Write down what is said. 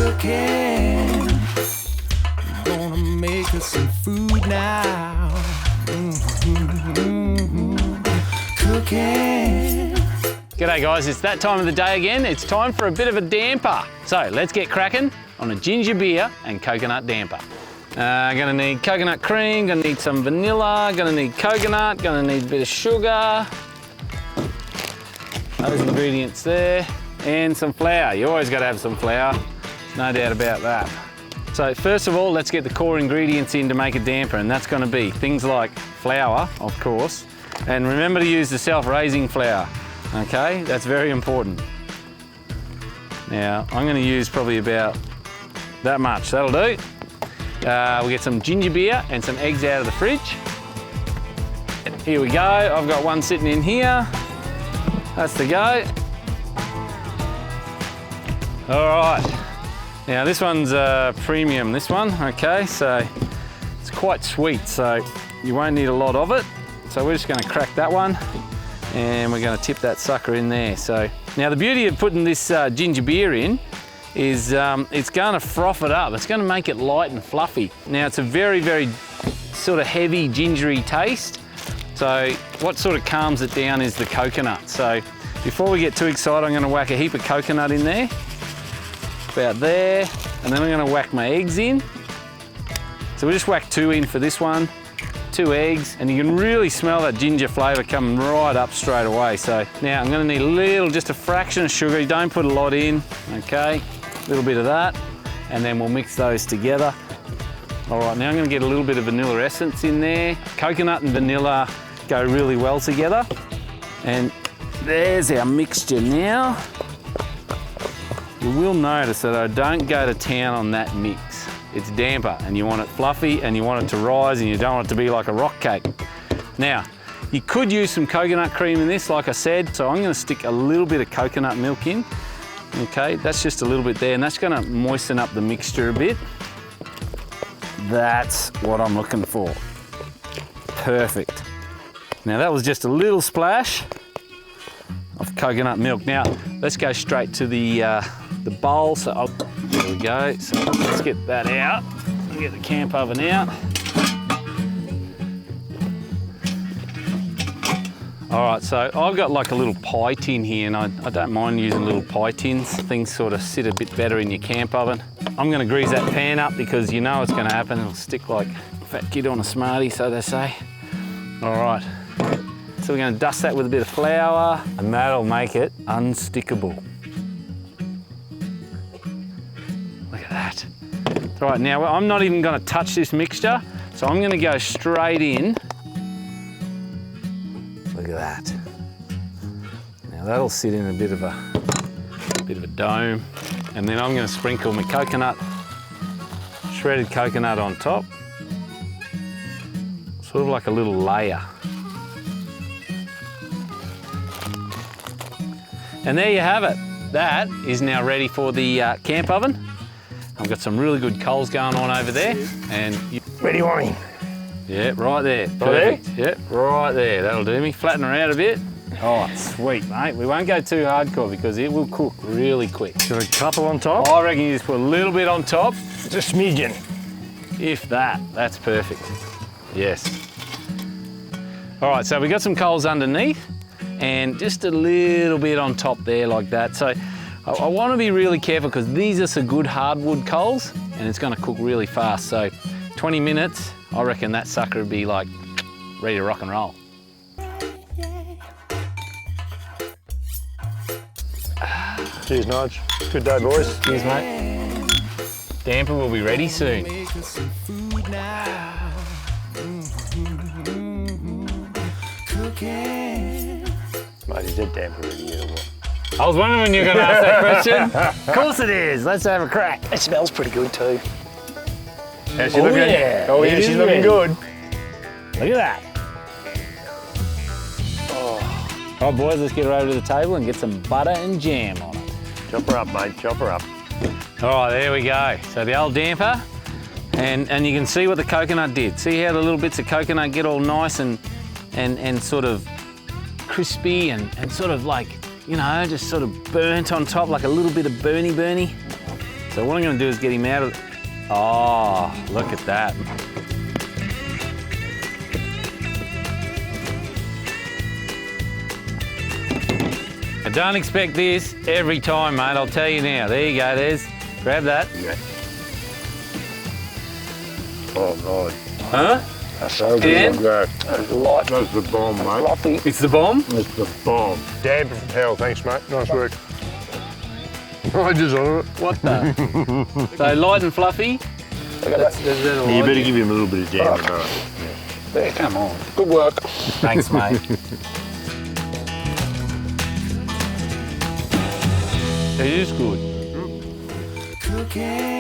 cooking. Gonna make us some food now. Cooking. G'day guys, it's that time of the day again. It's time for a bit of a damper. So let's get cracking on a ginger beer and coconut damper. Gonna need coconut cream, gonna need some vanilla, gonna need coconut, gonna need a bit of sugar. Those ingredients there, and some flour. You always gotta have some flour, no doubt about that. So first of all, let's get the core ingredients in to make a damper, and that's gonna be things like flour, of course, and remember to use the self-raising flour, okay? That's very important. Now, I'm gonna use probably about that much, that'll do. We'll get some ginger beer and some eggs out of the fridge. Here we go, I've got one sitting in here. That's the go. All right. Now this one's premium, this one, okay? So it's quite sweet, so you won't need a lot of it. So we're just gonna crack that one and we're gonna tip that sucker in there. So now the beauty of putting this ginger beer in is it's gonna froth it up. It's gonna make it light and fluffy. Now it's a very, very sort of heavy gingery taste. So what sort of calms it down is the coconut. So before we get too excited, I'm gonna whack a heap of coconut in there, about there, and then I'm gonna whack my eggs in. So we'll just whack 2 in for this one, 2 eggs, and you can really smell that ginger flavour coming right up straight away. So now I'm gonna need a little, just a fraction of sugar. You don't put a lot in, okay? A little bit of that, and then we'll mix those together. All right, now I'm gonna get a little bit of vanilla essence in there. Coconut and vanilla go really well together. And there's our mixture now. You will notice that I don't go to town on that mix. It's damper, and you want it fluffy, and you want it to rise, and you don't want it to be like a rock cake. Now, you could use some coconut cream in this, like I said, so I'm gonna stick a little bit of coconut milk in. Okay, that's just a little bit there, and that's gonna moisten up the mixture a bit. That's what I'm looking for. Perfect. Now that was just a little splash of coconut milk. Now, let's go straight to the bowl. So there we go. So let's get that out. Get the camp oven out. All right, so I've got like a little pie tin here, and I don't mind using little pie tins. Things sort of sit a bit better in your camp oven. I'm gonna grease that pan up because you know what's gonna happen. It'll stick like a fat kid on a Smartie, so they say. All right, so we're gonna dust that with a bit of flour, and that'll make it unstickable. Look at that. All right, now I'm not even gonna touch this mixture, so I'm gonna go straight in. Look at that. Now that'll sit in a bit of a dome, and then I'm going to sprinkle my coconut, shredded coconut on top, sort of like a little layer. And there you have it. That is now ready for the camp oven. I've got some really good coals going on over there, and Where do you want me? yeah, right there. Right Perfect. Yep, right there. That'll do me. Flatten her out a bit. Oh, sweet, mate. We won't go too hardcore because it will cook really quick. Got a couple on top? I reckon you just put a little bit on top. Just smidgen. If that, that's perfect. Yes. All right, so we got some coals underneath and just a little bit on top there like that. So I want to be really careful because these are some good hardwood coals and it's going to cook really fast. So 20 minutes, I reckon that sucker would be like ready to rock and roll. Cheers, Nige. Good day, boys. Cheers, mate. Damper will be ready soon. Mate, is that damper ready yet or what? I was wondering when you were going to ask that question. Of course it is. Let's have a crack. It smells pretty good too. How's she looking? Yeah. Oh, Yeah, she's looking good. Look at that. All right, boys, let's get her over to the table and get some butter and jam on it. Chop her up, mate. Chop her up. All right, there we go. So the old damper, and you can see what the coconut did. See how the little bits of coconut get all nice and sort of crispy and sort of like, you know, just sort of burnt on top, like a little bit of burny. So what I'm going to do is get him out of... Oh, look at that. I don't expect this every time, mate, I'll tell you now. There you go, there's... Grab that. Yeah. Oh, nice. Huh? That's so good. And? That's light. That's the bomb, mate. Fluffy. It's the bomb? That's the bomb. Damper from hell, thanks, mate. Nice work. I just on it. What the? So light and fluffy. Look at that. You better give him a little bit of damper, no. There, come on. Good work. Thanks, mate. It is good. Cooking